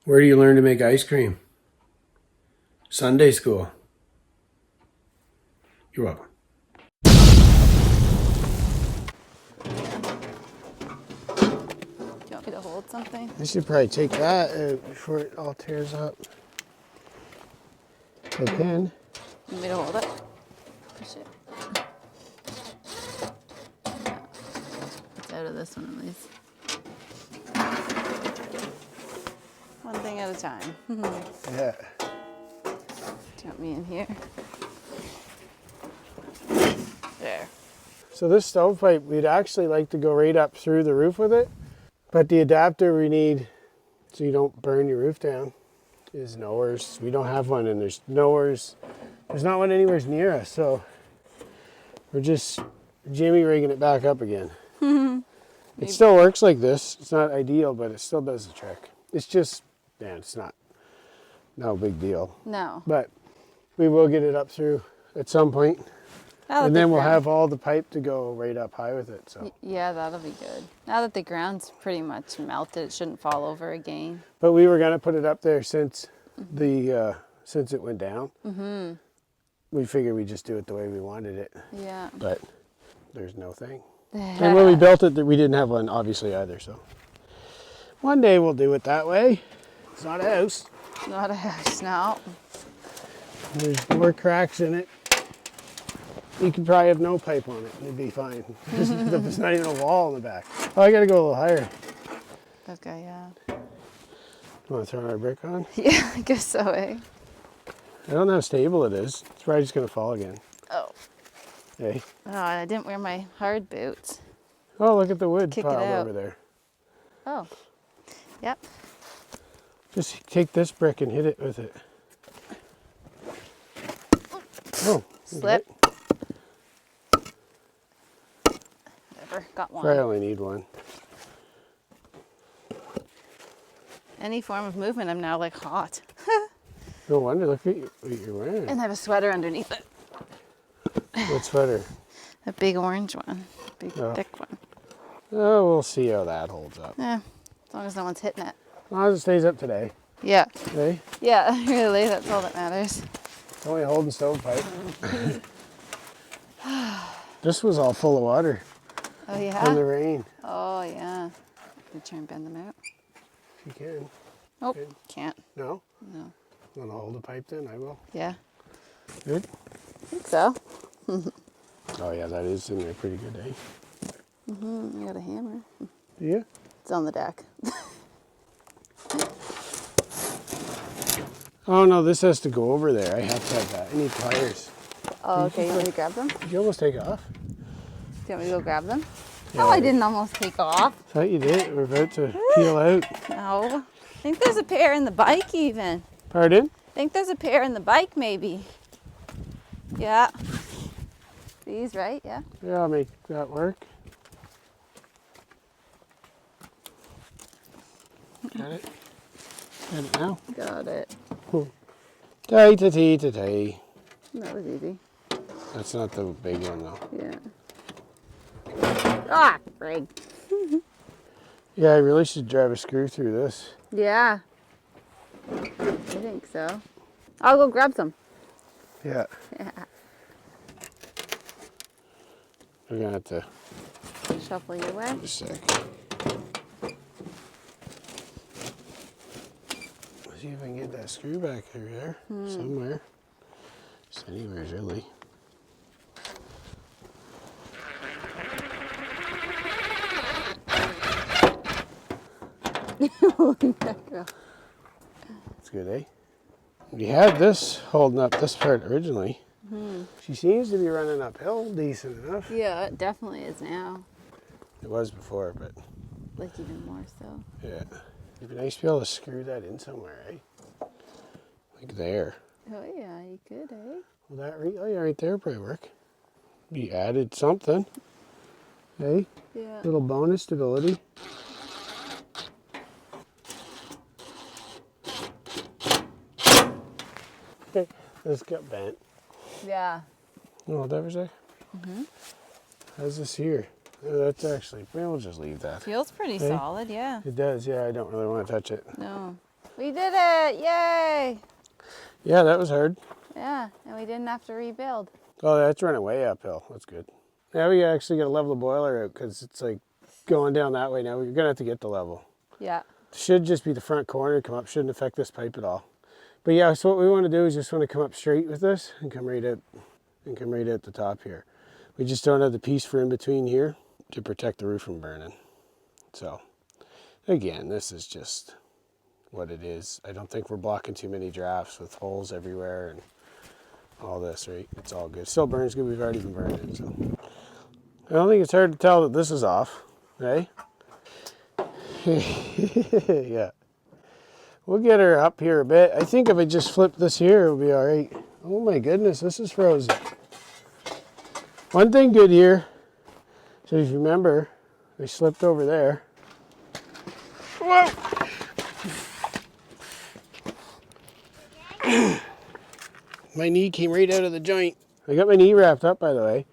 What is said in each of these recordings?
Where do you learn to make ice cream? Sunday school. You're welcome. Do you want me to hold something? I should probably take that out before it all tears up. I can. You want me to hold it? Push it. Yeah. It's out of this one at least. One thing at a time. Yeah. Do you want me in here? There. So this stovepipe, we'd actually like to go right up through the roof with it, but the adapter we need so you don't burn your roof down is nowhere's. We don't have one, and there's nowhere's. There's not one anywhere near us, so we're just jimmy rigging it back up again. It still works like this. It's not ideal, but it still does the trick. It's just, yeah, it's not no big deal. No. But we will get it up through at some point. And then we'll have all the pipe to go right up high with it. So yeah, that'll be good. Now that the ground's pretty much melted, it shouldn't fall over again. But we were gonna put it up there since the since it went down. We figured we'd just do it the way we wanted it. Yeah. But there's no thing. And when we built it, we didn't have one obviously either. So one day we'll do it that way. It's not a house. Not a house, no. There's more cracks in it. You could probably have no pipe on it and it'd be fine. There's not even a wall in the back. Oh, I gotta go a little higher. Okay, yeah. Want to throw our brick on? Yeah, I guess so, eh? I don't know how stable it is. It's probably just gonna fall again. Oh. Hey. Oh, and I didn't wear my hard boots. Oh, look at the wood Kick it piled out. over there. Oh. Yep. Just take this brick and hit it with it. Oh. Slip. Whatever, got one. I only need one. Any form of movement, I'm now like hot. No wonder, look at what you're wearing. And I have a sweater underneath it. What sweater? A big orange one. Big, thick one. Oh, we'll see how that holds up. Yeah, as long as no one's hitting it. As long as it stays up today. Yeah. Hey? Yeah, really, that's all that matters. It's only holding stovepipe. This was all full of water Oh, yeah? from the rain. Oh, yeah. Can you try and bend them out? If you can. Oh, Good. can't. No? No. Want to hold the pipe then? I will. Yeah, Good? I think so. Oh yeah, that is in there pretty good, eh? I got a hammer. Yeah? It's on the deck. Oh no, this has to go over there. I have to have that. I need pliers. Oh, okay, you want me to grab them? Do Did you almost take off? you want me to go grab them? Yeah, Oh, I didn't almost take off. Thought you did. We're about to peel out. No. I think there's a pair in the bike even. Pardon? I think there's a pair in the bike maybe. Yeah. These, right? Yeah. Yeah, I'll make that work. Got it? Got it now? Got it. Tay-ta-tee-ta-tay. That was easy. That's not the big one though. Yeah. Ah, frig. Yeah, I really should drive a screw through this. Yeah. I think so. I'll go grab some. Yeah. Yeah. We're gonna have to Shuffle your way. just a sec. Let's see if I can get that screw back through there somewhere. Just anywhere really. It's good, eh? We had this holding up this part originally. She seems to be running uphill decent enough. Yeah, it definitely is now. It was before, but Like even more so. yeah. It'd be nice to be able to screw that in somewhere, eh? Like there. Oh yeah, you could, eh? Will that oh yeah, right there probably work. You added something. Hey? Yeah. Little bonus stability. This got bent. Yeah. Oh, that was there? How's this here? Oh, that's actually, we'll just leave that. Feels pretty Hey? solid, yeah. It does, yeah. I don't really want to touch it. No. We did it! Yay! Yeah, that was hard. Yeah, and we didn't have to rebuild. Oh, that's running way uphill. That's good. Now we actually got to level the boiler out because it's like going down that way now. We're going to have to get the level. Yeah. Should just be the front corner come up. Shouldn't affect this pipe at all. But yeah, so what we want to do is just want to come up straight with this and come right out the top here. We just don't have the piece for in between here to protect the roof from burning. So again, this is just what it is. I don't think we're blocking too many drafts with holes everywhere and all this, right? It's all good. Still burns good. We've already been burning it, so. I don't think it's hard to tell that this is off, right? Yeah. We'll get her up here a bit. I think if I just flip this here, it'll be all right. Oh my goodness, this is frozen. One thing good here, so if you remember, I slipped over there. Whoa! My knee came right out of the joint. I got my knee wrapped up, by the way.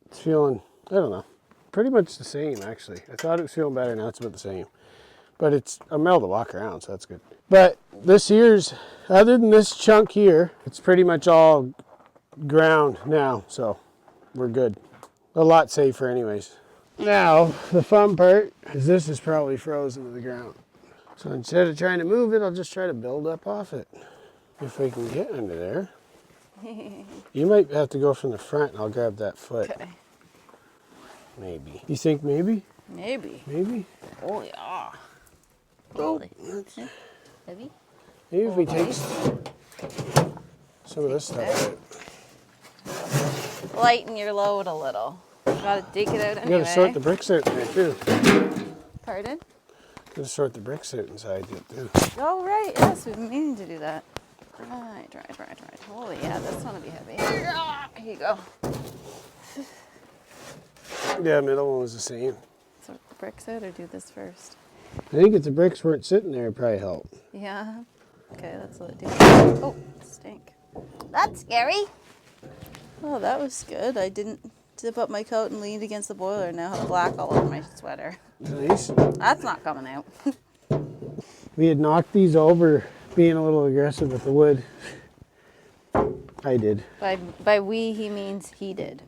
It's feeling, I don't know, pretty much the same, actually. I thought it was feeling better, now it's about the same. But I'm able to walk around, so that's good. But this here's, other than this chunk here, it's pretty much all ground now, so we're good. A lot safer anyways. Now, the fun part is this is probably frozen to the ground. So instead of trying to move it, I'll just try to build up off it. If I can get under there. You might have to go from the front and I'll grab that foot. Okay. Maybe. You think maybe? Maybe. Maybe? Oh, yeah. Oh, Heavy? maybe if we take some of this stuff out. Lighten your load a little. You gotta dig it out anyway. You gotta sort the bricks out in there too. Pardon? Gotta sort the bricks out inside it too. Oh, right. Yes, we've been meaning to do that. Right. Holy, yeah, that's gonna be heavy. Here you go. Yeah, middle one was the same. Sort the bricks out or do this first? I think if the bricks weren't sitting there, it'd probably help. Yeah. Okay, let's let it do it. Oh, stink. That's scary. Oh, that was good. I didn't zip up my coat and leaned against the boiler and now have black all over my sweater. Nice. That's not coming out. We had knocked these over, being a little aggressive with the wood. I did. By we, he means he did.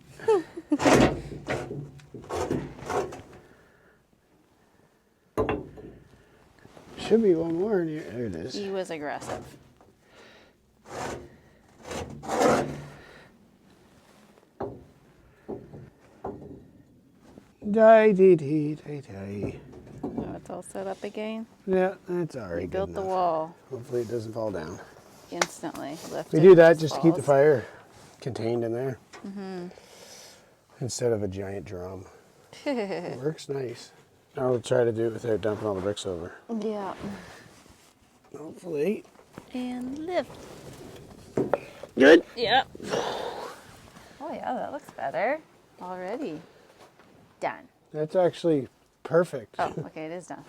Should be one more in here. There it is. He was aggressive. Die. Oh, it's all set up again. Yeah, that's all right. We built good the enough. wall Hopefully it doesn't fall down. instantly. Lift We it do if that it just to keep the falls. fire contained in there. Instead of a giant drum. It works nice. I'll try to do it without dumping all the bricks over. Yeah. Hopefully. And lift. Good. Yep. Oh yeah, that looks better already. Done. That's actually perfect. Oh, okay, it is done.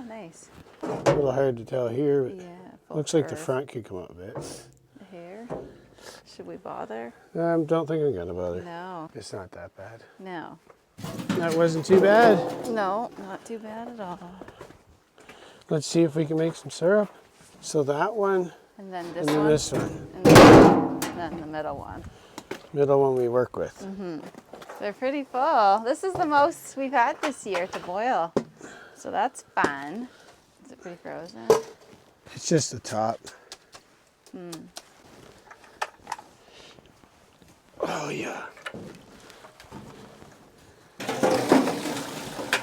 Nice. A little hard to tell here, but Yeah. full looks like the curve. front could come up a bit. The hair. Should we bother? Don't think I'm gonna bother. No. It's not that bad. No. That wasn't too bad. No, not too bad at all. Let's see if we can make some syrup. So that one, And then this and then one. this one. And then the middle one. Middle one we work with. They're pretty full. This is the most we've had this year to boil. So that's fun. Is it pretty frozen? It's just the top. Oh yeah.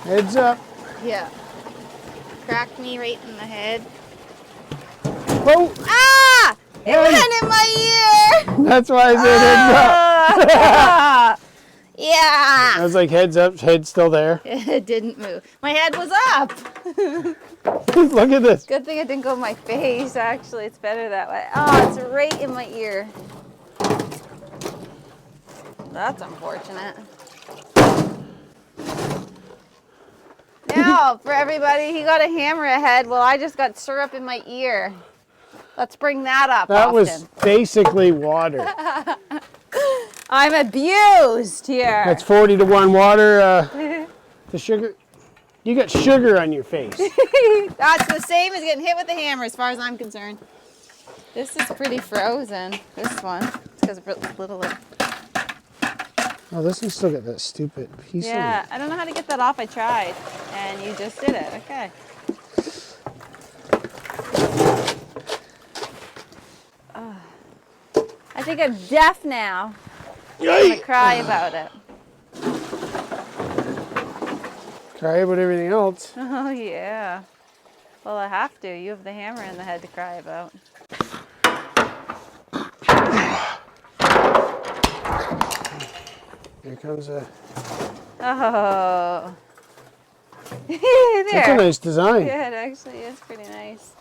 Heads up. Yeah. Cracked me right in the head. Whoa! Ah! It Hey. went in my ear! That's why I said heads up. Ah! Yeah! I was like heads up, head's still there. It didn't move. My head was up! Look at this. Good thing it didn't go in my face, actually. It's better that way. Oh, it's right in my ear. That's unfortunate. Now, for everybody, he got a hammerhead. Well, I just got syrup in my ear. Let's bring that up That often. was basically water. I'm abused here. That's 40 to 1 water to sugar. You got sugar on your face. That's the same as getting hit with a hammer as far as I'm concerned. This is pretty frozen, this one. It's because it's little. Oh, this one still got that stupid piece on Yeah, it. I don't know how to get that off. I tried, and you just did it. Okay. I think I'm deaf now. I'm gonna cry about it. Cry about everything else. Oh yeah. Well, I have to. You have the hammer in the head to cry about. Here comes a... Oh. There. That's a nice design. Yeah, it actually is pretty nice.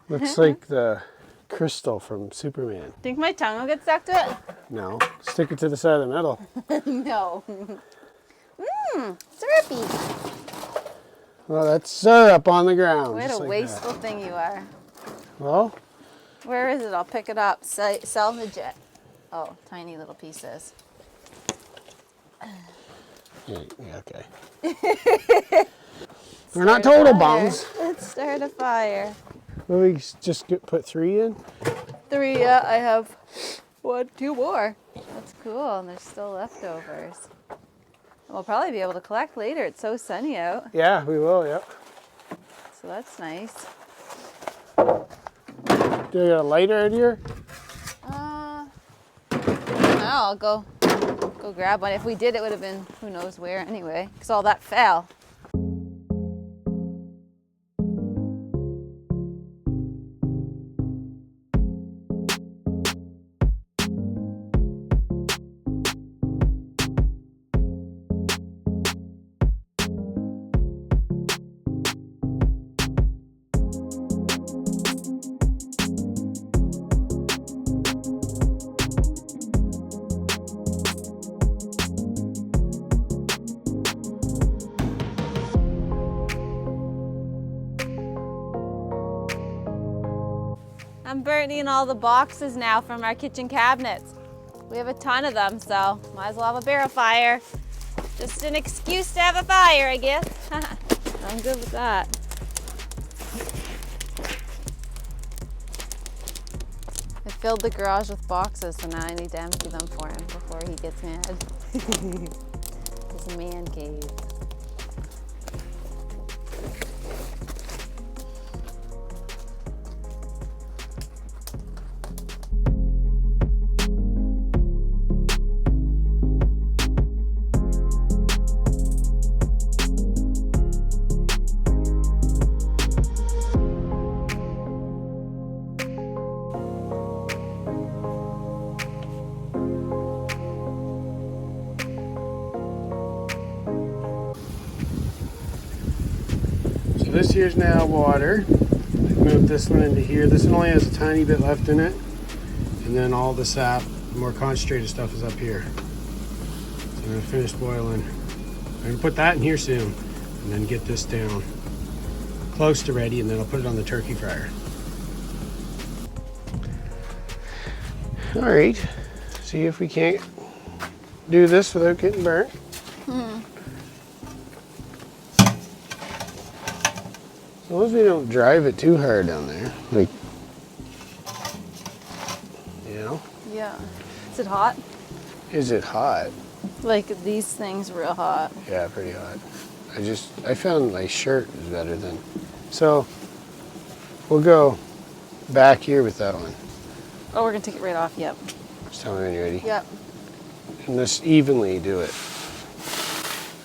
Looks like the crystal from Superman. Think my tongue will get stuck to it? No, stick it to the side of the metal. No. Syrupy. Well, that's syrup on the ground. What just a like wasteful thing you are. that. Well, Where is it? I'll pick it up. Salvage it. Oh, tiny little pieces. yeah, okay. We're not total bums. Let's start a fire. Will we just put 3 in? 3, yeah, I have 1, 2 more. That's cool, and there's still leftovers. We'll probably be able to collect later. It's so sunny out, Yeah, we will, yep. so that's nice. Do you got a lighter out here? No, I'll go grab one. If we did, it would have been who knows where anyway, because all that fell. I'm burning all the boxes now from our kitchen cabinets. We have a ton of them, so might as well have a barrel fire. Just an excuse to have a fire, I guess. I'm good with that. I filled the garage with boxes, so now I need to empty them for him before he gets mad. It's a man cave. So this here's now water. I've moved this one into here. This one only has a tiny bit left in it. And then all the sap, the more concentrated stuff is up here. So I'm gonna finish boiling. I'm gonna put that in here soon. And then get this down close to ready, and then I'll put it on the turkey fryer. All right, see if we can't do this without getting burnt. As long as we don't drive it too hard down there, like, you know? Yeah. Is it hot? Is it hot? Like these things real hot. Yeah, pretty hot. I found my shirt is better than, so we'll go back here with that one. Oh, we're gonna take it right off, yep. Just tell me when you're ready. Yep. And just evenly do it.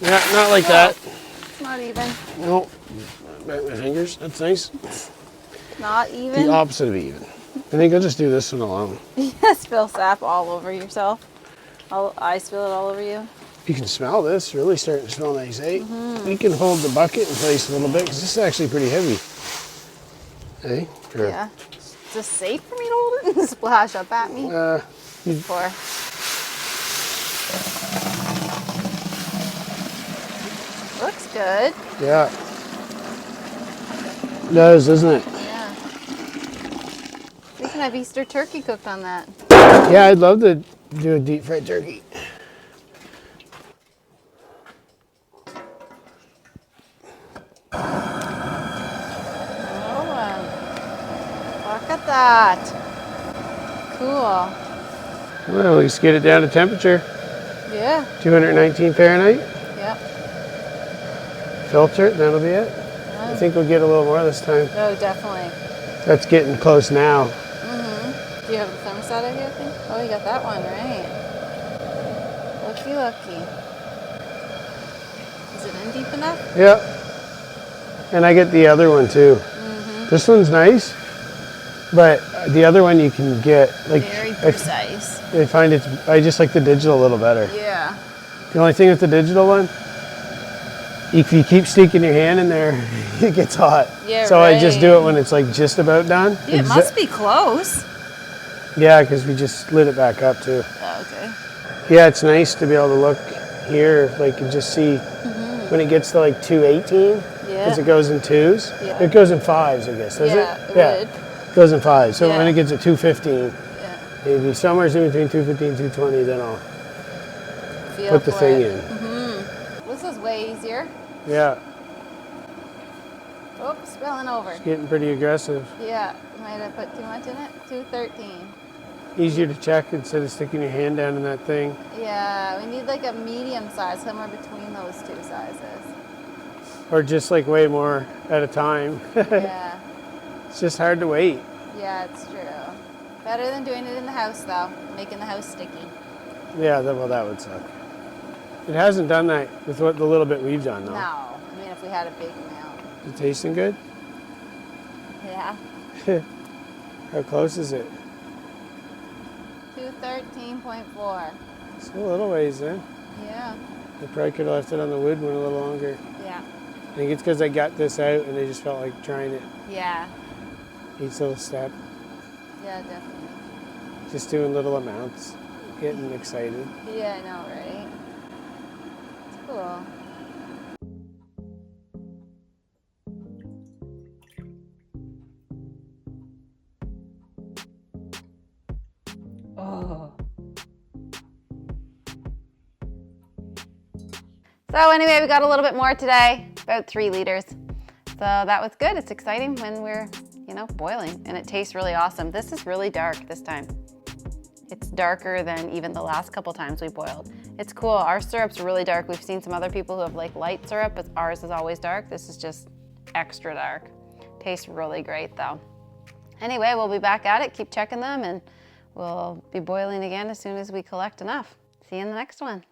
Yeah, not like that. It's not even. No, back my fingers, that's nice. Not even. The opposite of even. I think I'll just do this one alone. Yeah, spill sap all over yourself. I spill it all over you. You can smell this, really starting to smell nice, eh? We can hold the bucket in place a little bit, because this is actually pretty heavy. Eh? Sure. Yeah. Is this safe for me to hold it and splash up at me? You- Looks good. Yeah. It does, doesn't it? Yeah. We can have Easter turkey cooked on that. Yeah, I'd love to do a deep fried turkey. Look at that. Cool. Well, let's get it down to temperature. Yeah. 219 Fahrenheit. Yep. Filter it, that'll be it. Yeah. I think we'll get a little more this time. Oh, definitely. That's getting close now. Do you have the thermostat out here, I think? Oh, you got that one, right. Looky, looky. Is it in deep enough? Yep. And I get the other one too. This one's nice, but the other one you can get like Very precise. I find I just like the digital a little better. Yeah. The only thing with the digital one, if you keep sticking your hand in there, it gets hot. Yeah, so right. I just do it when it's like just about done. Yeah, it must be close. Yeah, because we just lit it back up too. Oh, okay. Yeah, it's nice to be able to look here, like, and just see when it gets to like 218, because it goes in twos. Yeah. It goes in fives, I guess, does Yeah, it? it would. It goes in fives. So Yeah. when it gets to 215, Yeah. maybe somewhere in between 215 and 220, then I'll Feel put the for thing it. in. This is way easier. Yeah, Oops, spilling over. it's getting pretty aggressive. Yeah, might have put too much in it. 213. Easier to check instead of sticking your hand down in that thing. Yeah, we need like a medium size, somewhere between those two sizes. Or just like way more at a time. Yeah, It's just hard to wait. yeah, it's true. Better than doing it in the house though, making the house sticky. Yeah, well, that would suck. It hasn't done that with the little bit we've done, though. No, I mean if we had a big amount. Is it tasting good? Yeah. How close is it? 213.4. It's a little ways then. Yeah. I probably could have left it on the wood one a little longer. Yeah. I think it's because I got this out and I just felt like trying it Yeah. each little step. Yeah, definitely. Just doing little amounts, getting excited. Yeah, I know, right? It's cool. Oh. So anyway, we got a little bit more today, about 3 liters. So that was good. It's exciting when we're, boiling, and it tastes really awesome. This is really dark this time. It's darker than even the last couple times we boiled. It's cool. Our syrup's really dark. We've seen some other people who have like light syrup, but ours is always dark. This is just extra dark. Tastes really great though. Anyway, we'll be back at it. Keep checking them and we'll be boiling again as soon as we collect enough. See you in the next one.